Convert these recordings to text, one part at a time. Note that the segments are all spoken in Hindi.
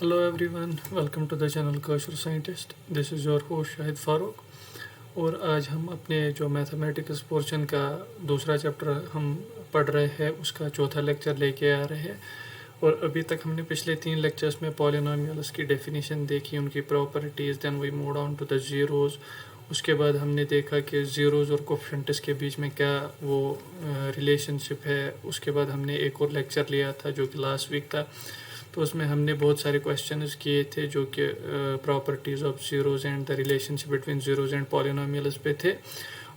Hello everyone, welcome to the channel Kashur Scientist. This is your host Shahid Farooq. और आज हम अपने जो मैथमेटिक्स पोर्शन का दूसरा चैप्टर हम पढ़ रहे हैं उसका चौथा लेक्चर लेके आ रहे हैं। और अभी तक हमने पिछले 3 लेक्चर्स में पॉलिनोमियल्स की डेफिनेशन देखी, उनकी properties, then we move on to the zeros. उसके बाद हमने देखा कि ज़ीरोज़ और कोफिशिएंट्स के बीच में क्या वो रिलेशनशिप है। उसके बाद हमने एक और लेक्चर लिया था जो कि लास्ट वीक था, तो उसमें हमने बहुत सारे क्वेश्चंस किए थे जो कि properties of zeros and the relationship between zeros and polynomials पे थे।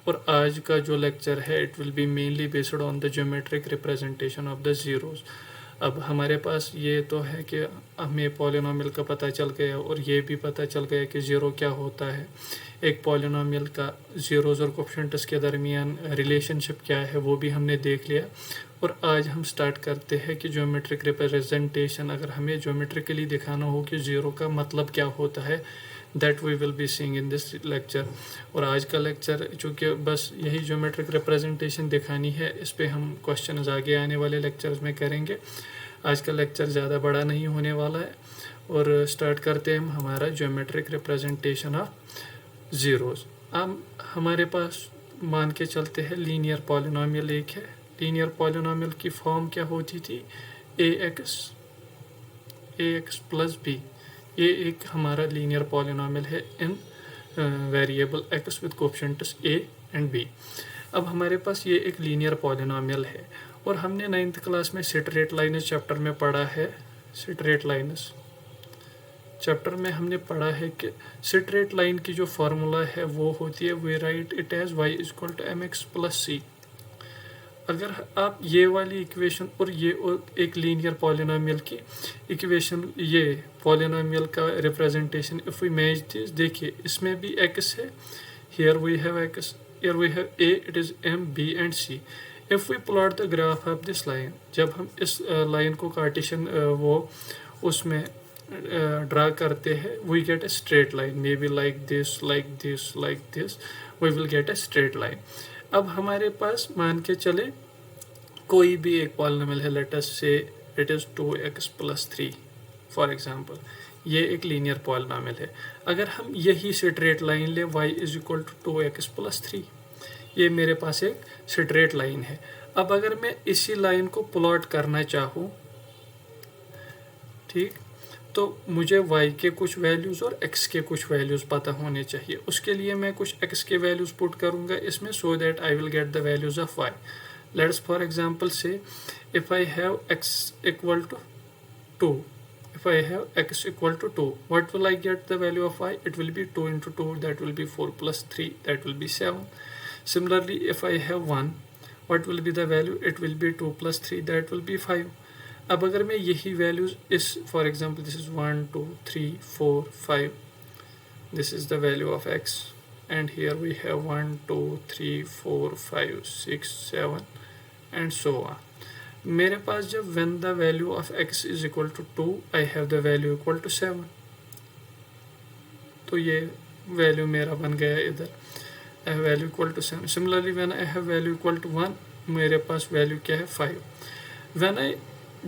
और आज का जो लेक्चर है it will B mainly based on the geometric representation of the zeros. अब हमारे पास ये तो है कि हमें पॉलिनोमियल का पता चल गया और ये भी पता चल गया कि ज़ीरो क्या होता है। एक पॉलिनोमियल का ज़ीरोज़ और कोफिशिएंट्स के दरमियान रिलेशनशिप क्या है वो भी हमने देख लिया। और आज हम स्टार्ट करते हैं कि ज्योमेट्रिक रिप्रेजेंटेशन, अगर हमें ज्योमेट्रिकली दिखाना हो कि ज़ीरो का मतलब क्या होता है, that we will be seeing in this lecture. और आज का लेक्चर चूँकि बस यही ज्योमेट्रिक रिप्रेजेंटेशन दिखानी है, इस पे हम क्वेश्चन आगे आने वाले लेक्चर्स में करेंगे। आज का लेक्चर ज़्यादा बड़ा नहीं होने वाला है। और स्टार्ट करते हैं हम हमारा ज्योमेट्रिक रिप्रेजेंटेशन ऑफ ज़ीरोज़। अब हमारे पास मान के चलते हैं लीनियर पॉलिनोमियल एक है। लीनियर पॉलिनोमियल की फॉर्म क्या होती थी? ax plus B. ये एक हमारा लीनियर पॉलिनोमियल है in variable x with coefficients a and b। अब हमारे पास ये एक लीनियर पॉलिनोमियल है और हमने 9th क्लास में स्ट्रेट लाइन्स चैप्टर में पढ़ा है। स्ट्रेट लाइन्स चैप्टर में हमने पढ़ा है कि स्ट्रेट लाइन की जो फार्मूला है वो होती है, we write it as y equal to mx plus c। अगर आप ये वाली इक्वेशन और ये एक लीनियर पॉलिनोमियल की इक्वेशन, ये पॉलिनोमियल का representation if we match this, देखिए इसमें भी x है, here we have x, here we have a, it is m, b and c। If we plot the graph of this line, जब हम इस लाइन को कार्टेशियन वो उसमें ड्रा करते हैं, we get a straight line, maybe like this, like this, like this, we will get a straight line. अब हमारे पास मान के चले कोई भी एक पॉलिनोमियल है, let us say it is 2x plus 3 for example. ये एक लीनियर पॉलिनोमियल है। अगर हम यही स्ट्रेट लाइन ले y is equal to 2x plus 3, ये मेरे पास एक स्ट्रेट लाइन है। अब अगर मैं इसी लाइन को प्लॉट करना चाहूँ, ठीक, तो मुझे y के कुछ वैल्यूज़ और x के कुछ वैल्यूज़ पता होने चाहिए। उसके लिए मैं कुछ x के वैल्यूज़ पुट करूँगा इसमें, so that I will get the values of y। Let's for example say if I have x equal to 2, if I have x equal to 2, what will I get the value of y? It will be 2 into 2, that will be 4 plus 3, that will be 7. Similarly, if I have 1, what will be the value? It will be 2 plus 3, that will be 5. अब अगर मैं यही वैल्यूज इस, for example this is 1 2 3 4 5, this is the value of x, and here we have 1 2 3 4 5 6 7 and so on. मेरे पास जब when the value of x is equal to 2, I have the value equal to 7, तो ये वैल्यू मेरा बन गया इधर, I have value equal to 7. Similarly, when I have value equal to 1, मेरे पास वैल्यू क्या है 5. When I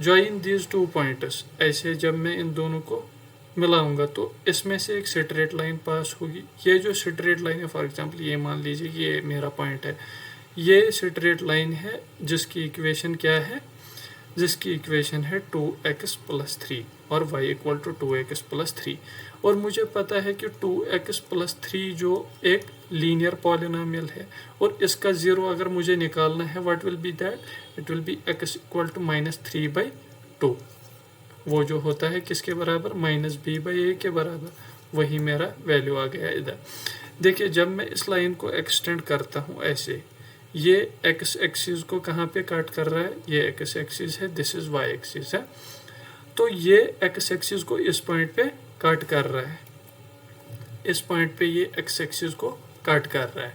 join these two pointers, ऐसे जब मैं इन दोनों को मिलाऊंगा तो इसमें से एक स्ट्रेट लाइन पास होगी। ये जो स्ट्रेट लाइन है, फॉर एग्जांपल ये मान लीजिए ये मेरा पॉइंट है, ये स्ट्रेट लाइन है जिसकी इक्वेशन क्या है, जिसकी इक्वेशन है 2x प्लस 3 और y equal to 2x plus 3। और मुझे पता है कि 2x प्लस 3 जो एक लीनियर पॉलिनोमियल है और इसका ज़ीरो अगर मुझे निकालना है, what will be that? It will be x equal to -3/2। वो जो होता है किसके बराबर? -b/a के बराबर। वही मेरा वैल्यू आ गया इधर। देखिए जब मैं इस लाइन को एक्सटेंड करता हूँ ऐसे, ये x एक्सिस को कहाँ पे काट कर रहा है? ये x एक्सिस है, दिस इज y एक्सिस है, तो ये x एक्सिस को इस पॉइंट पे काट कर रहा है, इस पॉइंट पे ये x एक्सिस को काट कर रहा है।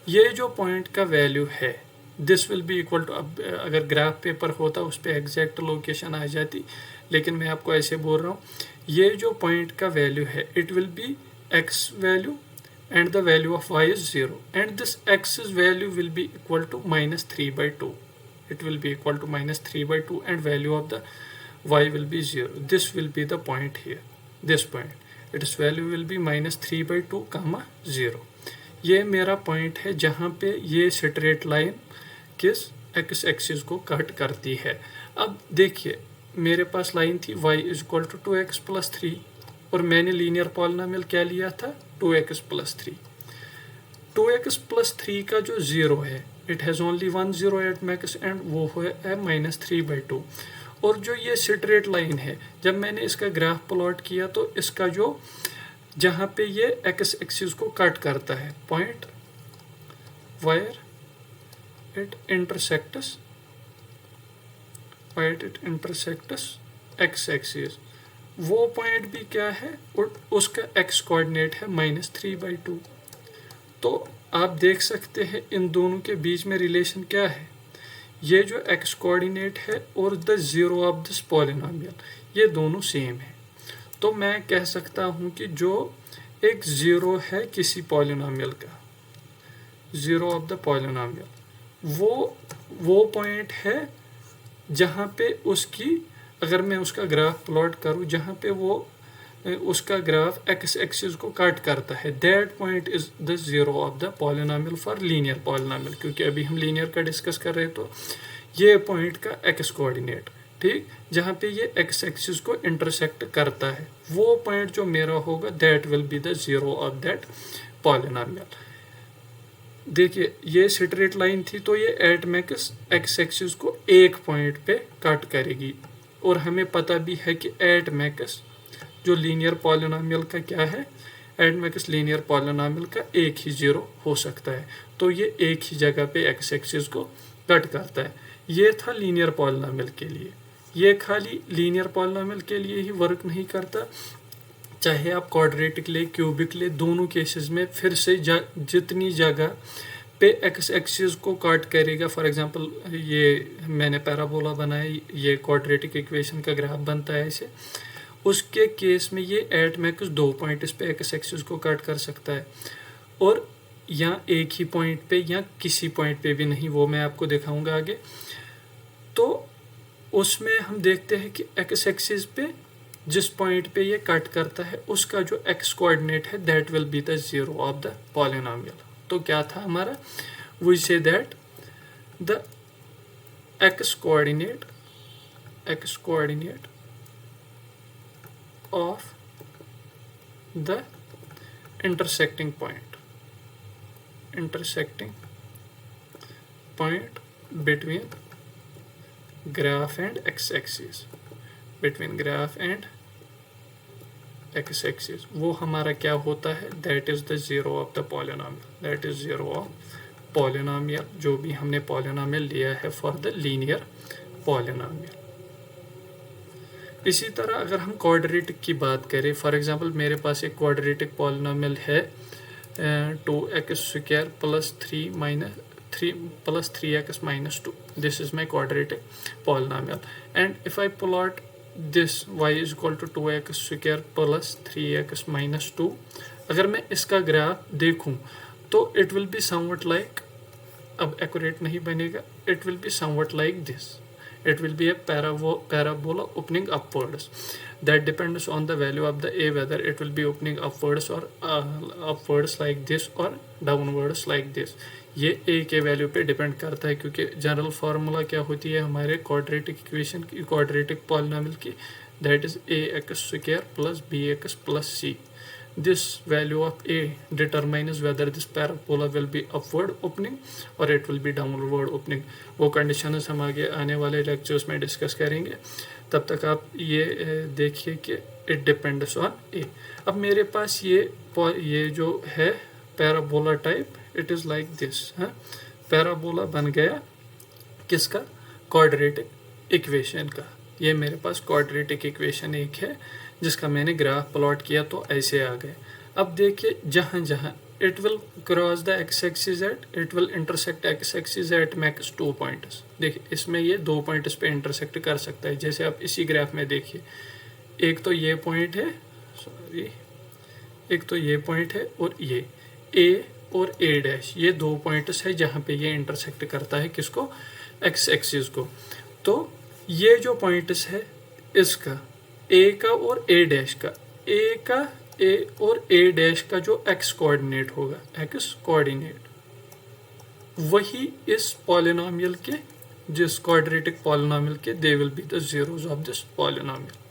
ये जो पॉइंट का वैल्यू है, this will be equal to, अब अगर ग्राफ पेपर होता उस पर एग्जैक्ट लोकेशन आ जाती, लेकिन मैं आपको ऐसे बोल रहा हूँ, ये जो पॉइंट का वैल्यू है it will be x value and the value of y is 0, and this x's value will be equal to -3/2. It will be equal to -3/2, and value of the y will be 0. This will be the point here, this point. Its value will be -3/2, 0. ये मेरा पॉइंट है जहाँ पे ये स्ट्रेट लाइन किस एक्स एक्सिस को कट करती है। अब देखिए मेरे पास लाइन थी y = 2x + 3 और मैंने लीनियर पॉलिनोमियल क्या लिया था 2x + 3। 2x + 3 का जो 0 है, it has only 1 0 at max and वो है -3/2। और जो ये स्ट्रेट लाइन है, जब मैंने इसका ग्राफ प्लॉट किया तो इसका जो जहाँ पे ये एक्स एक्सिस को कट करता है, point wire it intersects x axis, वो पॉइंट भी क्या है और उसका एक्स कोऑर्डिनेट है -3/2। तो आप देख सकते हैं इन दोनों के बीच में रिलेशन क्या है। ये जो एक्स कोऑर्डिनेट है और the zero of this polynomial, ये दोनों सेम है। तो मैं कह सकता हूँ कि जो एक ज़ीरो है किसी पॉलिनोमियल का, ज़ीरो ऑफ द पॉलिनोमियल, वो पॉइंट है जहाँ पे उसकी, अगर मैं उसका ग्राफ प्लॉट करूँ जहाँ पे वो उसका ग्राफ एक्स एक्सिस को कट करता है, that point is the zero of the polynomial for linear polynomial. क्योंकि अभी हम लीनियर का डिस्कस कर रहे हैं तो ये पॉइंट का एक्स कोऑर्डिनेट, ठीक, जहाँ पे ये एक्स एक्सिस को इंटरसेक्ट करता है, वो पॉइंट जो मेरा होगा that will be the zero of that polynomial. देखिए ये स्ट्रेट लाइन थी तो ये एट मैक्स एक्स एक्सिस को एक पॉइंट पे कट करेगी और हमें पता भी है कि एट मैक्स जो लीनियर पॉलिनोमियल का क्या है, एट मैक्स लीनियर पॉलिनोमियल का एक ही ज़ीरो हो सकता है, तो ये एक ही जगह पे एक्स एक्सिस को कट करता है। ये था लीनियर पॉलिनोमियल के लिए। ये खाली लीनियर पॉलिनोमियल के लिए ही वर्क नहीं करता, चाहे आप क्वाड्रेटिक ले क्यूबिक ले, दोनों केसेस में फिर से जितनी जगह पे एक्स एक्सिस को काट करेगा, फॉर एग्जांपल ये मैंने पैराबोला बनाया, ये क्वाड्रेटिक इक्वेशन का ग्राफ बनता है ऐसे, उसके केस में ये एट मैक्स दो पॉइंट इस पे एक्स एक्सिस को काट कर सकता है, और या एक ही पॉइंट पे या किसी पॉइंट पे भी नहीं, वो मैं आपको दिखाऊंगा आगे। तो उसमें हम देखते हैं कि एक्स एक्सिस पे जिस पॉइंट पे ये कट करता है उसका जो एक्स कोऑर्डिनेट है that will be the zero of the polynomial. तो क्या था हमारा, we say that the x coordinate of the intersecting point between graph and x-axis, वो हमारा क्या होता है, that is the zero of the polynomial, जो भी हमने पॉलिनोमियल लिया है फॉर द लीनियर पॉलिनोमियल। इसी तरह अगर हम क्वाड्रेटिक की बात करें, फॉर एग्जांपल मेरे पास एक क्वाड्रेटिक पॉलिनोमियल है 2x² + 3x - 2, this is my quadratic polynomial, and if I plot this y = 2x² + 3x - 2, अगर मैं इसका ग्राफ देखूं तो it will be somewhat like, अब एक्यूरेट नहीं बनेगा, it will be somewhat like this, it will be a parabola opening upwards. That depends on the value of the a, whether it will be opening upwards or upwards like this or downwards like this. ये a के वैल्यू पे डिपेंड करता है, क्योंकि जनरल फार्मूला क्या होती है हमारे क्वाड्रेटिक इक्वेशन की, क्वाड्रेटिक पॉलिनोमियल की, that is ax² + bx + c. This value of a determines whether this parabola will be upward opening or it will be downward opening. वो कंडीशंस हम आगे आने वाले लेक्चर्स में डिस्कस करेंगे, तब तक आप ये देखिए कि इट डिपेंड्स ऑन ए। अब मेरे पास ये जो है parabola type, it is like this, हाँ, पैराबोला बन गया किसका, क्वाड्रेटिक इक्वेशन का। ये मेरे पास क्वाड्रेटिक इक्वेशन एक है जिसका मैंने ग्राफ प्लॉट किया तो ऐसे आ गए। अब देखिए जहाँ जहाँ it will cross the x axis eight, it will intersect x axis at max 2 points. देखिए इसमें ये 2 पॉइंट्स पे इंटरसेक्ट कर सकता है, जैसे आप इसी ग्राफ में देखिए, एक तो ये पॉइंट है, एक तो ये पॉइंट है और ये ए और a', ये 2 पॉइंट्स है जहाँ पे ये इंटरसेक्ट करता है किसको, एक्स एक्सिस को। तो ये जो पॉइंट्स है इसका ए का और ए डैश का, ए का ए और ए डैश का जो एक्स कोऑर्डिनेट होगा, एक्स कोऑर्डिनेट, वही इस पॉलिनोमियल के, जिस क्वाड्रेटिक पॉलिनोमियल के, दे will be the zeros of this polynomial.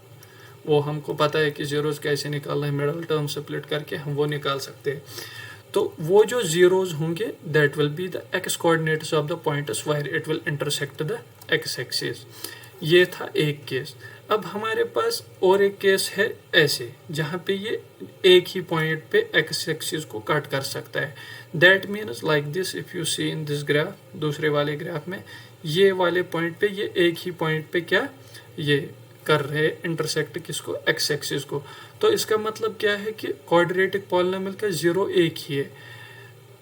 वो हमको पता है कि जीरोज कैसे निकालना है, मिडल टर्म स्प्लिट करके हम वो निकाल सकते हैं। तो वो जो जीरोज होंगे that will be the x coordinates of the points where it will intersect the x axis. ये था एक केस। अब हमारे पास और एक केस है ऐसे, जहाँ पे ये एक ही पॉइंट पे एक्स एक्सिस को कट कर सकता है। That means like this, if you see in this graph, दूसरे वाले ग्राफ में ये वाले पॉइंट पे, ये एक ही पॉइंट पे क्या ये कर रहे हैं, इंटरसेक्ट किसको, एक्स एक्सिस को। तो इसका मतलब क्या है कि क्वाड्रेटिक पॉलिनोमियल का जीरो एक ही है।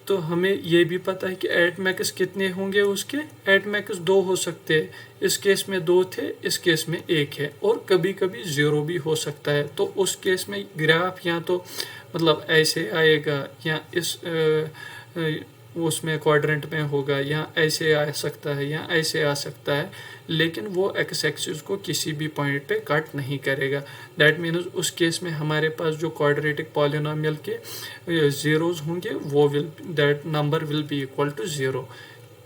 तो हमें ये भी पता है कि एट मैक्स कितने होंगे उसके, एट मैक्स दो हो सकते हैं। इस केस में दो थे, इस केस में एक है, और कभी कभी जीरो भी हो सकता है। तो उस केस में ग्राफ या तो मतलब ऐसे आएगा, या इस उसमें क्वाड्रेंट में होगा, या ऐसे आ सकता है, या ऐसे आ सकता है, लेकिन वो एक्स एक्सिस को किसी भी पॉइंट पे कट नहीं करेगा। दैट मीन्स उस केस में हमारे पास जो क्वाड्रेटिक पॉलिनोमियल के जीरोज होंगे, वो will, that number will be equal to zero.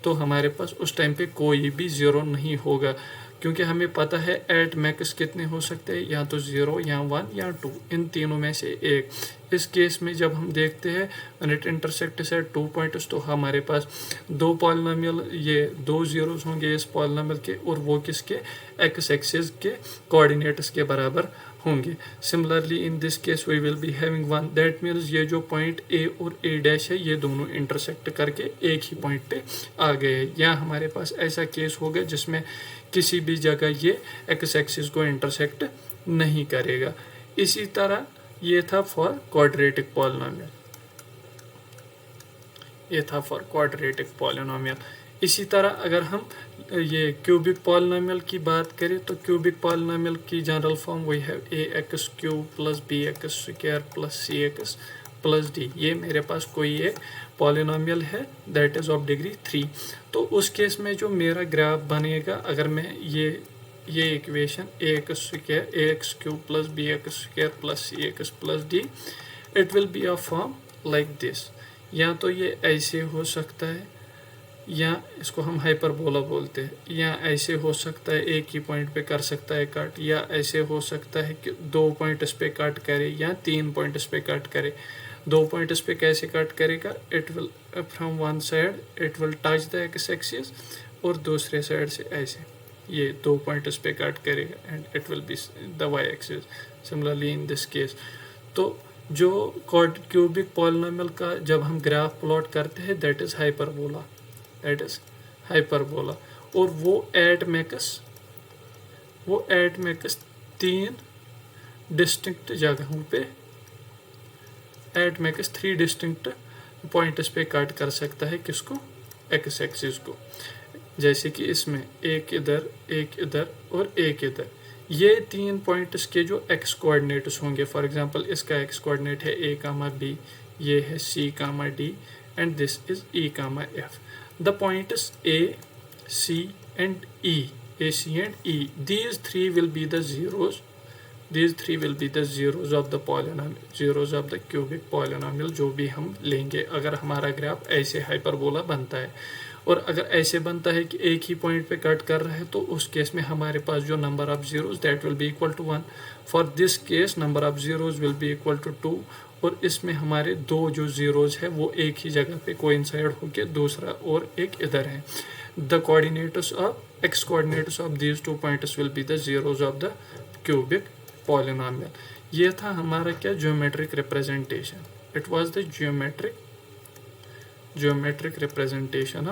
तो हमारे पास उस टाइम पे कोई भी जीरो नहीं होगा, क्योंकि हमें पता है एट मैक्स कितने हो सकते हैं, या तो जीरो, या वन, या टू, इन तीनों में से एक। इस केस में जब हम देखते हैं when it intersects at 2 points, तो हमारे पास दो पॉलिनोमियल, ये दो जीरोज होंगे इस पॉलिनोमियल के, और वो किसके, एक्स एक्सिस के कोऑर्डिनेट्स के बराबर होंगे। Similarly in this case we will be having one, that means ये जो पॉइंट ए और ए डैश है, ये दोनों इंटरसेक्ट करके एक ही पॉइंट पे आ गए। या हमारे पास ऐसा केस होगा जिसमें किसी भी जगह ये एक्स एक्सिस को इंटरसेक्ट नहीं करेगा। इसी तरह ये था फॉर क्वाड्रेटिक पॉलिनोमियल, ये था फॉर क्वाड्रेटिक पॉलिनोमियल। इसी तरह अगर हम ये क्यूबिक पॉलिनोमियल की बात करें, तो क्यूबिक पॉलिनोमियल की जनरल फॉर्म वही है A x cube plus B x square plus C x plus D. ये मेरे पास कोई एक पॉलिनोमियल है दैट इज ऑफ डिग्री 3। तो उस केस में जो मेरा ग्राफ बनेगा, अगर मैं ये equation a x square, a x cube plus B x square plus C x plus d, it will be a form like this. या तो ये ऐसे हो सकता है, या इसको हम हाइपरबोला बोलते हैं, या ऐसे हो सकता है एक ही पॉइंट पे कर सकता है कट, या ऐसे हो सकता है कि 2 पॉइंट्स पे कट करे, या 3 पॉइंट्स पे कट करे। 2 पॉइंट्स पे कैसे कट करेगा, it will from one side it will touch the x axis, और दूसरे साइड से ऐसे ये 2 पॉइंट्स पे कट करेगा and it will be the y axis. Similarly in this case, तो जो क्यूबिक पॉलिनोमियल का जब हम ग्राफ प्लॉट करते हैं that is hyperbola, that is hyperbola. और वो एट मैक्स 3 डिस्टिंक्ट जगहों पे, एट मैक्स 3 डिस्टिंक्ट पॉइंट्स पे कट कर सकता है किसको, एक्स एक्सिस को। जैसे कि इसमें एक इधर, एक इधर और एक इधर, ये 3 पॉइंट्स के जो एक्स कोऑर्डिनेट्स होंगे, फॉर एग्जांपल इसका एक्स कोऑर्डिनेट है ए कामा बी, ये है C comma D, and this is E comma F. The points A C and E, A C and E, these three will be the zeros, these three will be the zeros of the polynomial, zeros of the cubic polynomial, जो भी हम लेंगे अगर हमारा ग्राफ ऐसे हाइपरबोला बनता है। और अगर ऐसे बनता है कि एक ही पॉइंट पे कट कर रहा है, तो उस केस में हमारे पास जो number of zeros that will be equal to 1। For this case number of zeros will be equal to 2, और इसमें हमारे दो जो जीरोज है वो एक ही जगह पे कोइंसाइड होकर दूसरा और एक इधर है। The coordinates of x coordinates of these 2 points will be the zeros of the cubic polynomial. ये था हमारा क्या, geometric representation. It was the geometric representation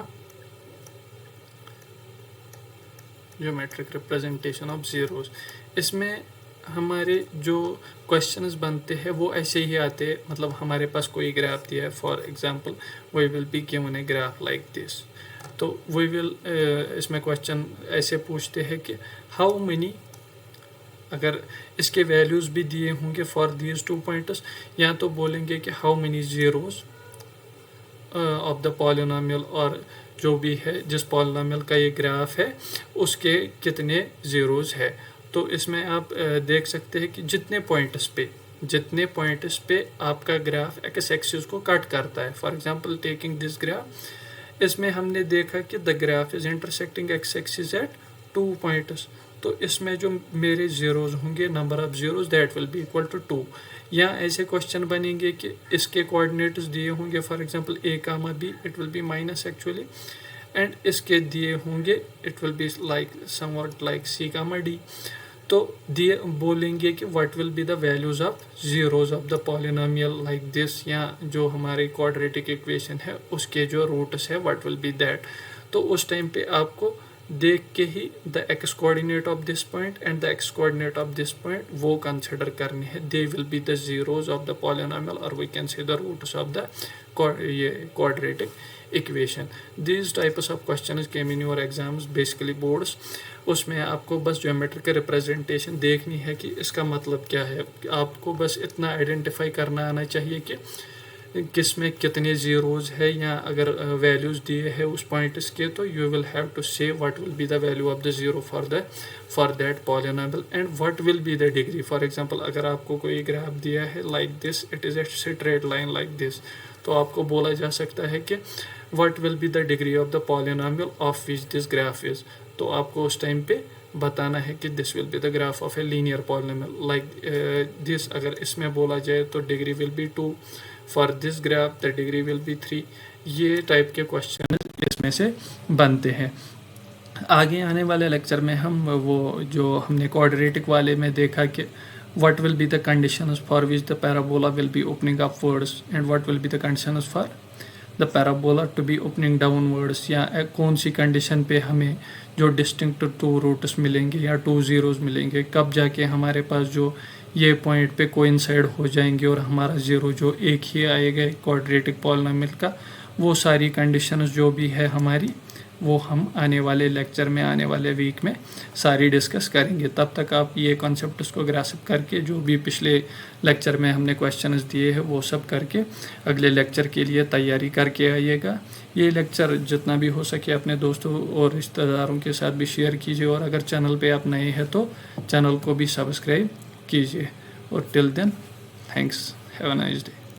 of zeros. इसमें हमारे जो क्वेश्चंस बनते हैं वो ऐसे ही आते हैं, मतलब हमारे पास कोई ग्राफ दिया है, for example we will be given a graph like this. तो वी विल इसमें क्वेश्चन ऐसे पूछते हैं कि हाउ मेनी, अगर इसके वैल्यूज़ भी दिए होंगे फॉर दीज 2 पॉइंट्स, या तो बोलेंगे कि how many zeros of the polynomial, और जो भी है जिस पॉलिनोमियल का ये ग्राफ है उसके कितने जीरोज है। तो इसमें आप देख सकते हैं कि जितने पॉइंट्स पे आपका ग्राफ एक्स एक्सिस को कट करता है। For example taking this graph, इसमें हमने देखा कि the graph is intersecting x axis at 2 points. तो इसमें जो मेरे जीरोज होंगे, number of zeros that will be equal to 2। या ऐसे क्वेश्चन बनेंगे कि इसके कोऑर्डिनेट्स दिए होंगे, for example a, b, it will B minus actually, and इसके दिए होंगे it will be like somewhat like c, d। तो दिए बोलेंगे कि what will be the values of zeros of the polynomial like this, या जो हमारी क्वाड्रेटिक इक्वेशन है उसके जो रूट्स है व्हाट विल बी दैट। तो उस टाइम पे आपको देख के ही the x coordinate of this point and the x coordinate of this point वो कंसिडर करने हैं। They will be the zeros of the polynomial, और we can say the roots of the ये quadratic equation. These types of questions came in your exams, basically boards. उसमें आपको बस ज्योमेट्रिकल रिप्रेजेंटेशन देखनी है कि इसका मतलब क्या है। आपको बस इतना आइडेंटिफाई करना आना चाहिए कि किस में कितने जीरोज है, या अगर वैल्यूज दिए है उस पॉइंट्स के, तो यू विल हैव टू से what will be the value of the zero for that polynomial and what will be the degree. For example अगर आपको कोई ग्राफ दिया है like this, it is a straight line like this, तो आपको बोला जा सकता है कि what will be the degree of the polynomial of which this graph is. तो आपको उस टाइम पे बताना है कि this will be the graph of a linear polynomial like this. अगर इसमें बोला जाए तो degree will be 2, for this graph the degree will be 3। ये टाइप के क्वेश्चन इसमें से बनते हैं। आगे आने वाले लेक्चर में हम वो जो हमने क्वाड्रेटिक वाले में देखा कि what will be the conditions for which the parabola will be opening upwards and what will be the conditions for the parabola to be opening downwards, या कौन सी कंडीशन पे हमें जो डिस्टिंक्ट 2 रूट्स मिलेंगे या 2 जीरोज मिलेंगे, कब जाके हमारे पास जो ये पॉइंट पे कोइंसाइड हो जाएंगे और हमारा जीरो जो एक ही आएगा क्वाड्रेटिक पॉलिनोमियल का। वो सारी कंडीशंस जो भी है हमारी, वो हम आने वाले लेक्चर में, आने वाले वीक में सारी डिस्कस करेंगे। तब तक आप ये कॉन्सेप्ट्स को ग्रास्प करके, जो भी पिछले लेक्चर में हमने क्वेश्चंस दिए हैं वो सब करके अगले लेक्चर के लिए तैयारी करके आइएगा। ये लेक्चर जितना भी हो सके अपने दोस्तों और रिश्तेदारों के साथ भी शेयर कीजिए, और अगर चैनल पे आप नए हैं तो चैनल को भी सब्सक्राइब कीजिए। और till then, thanks, have a nice day.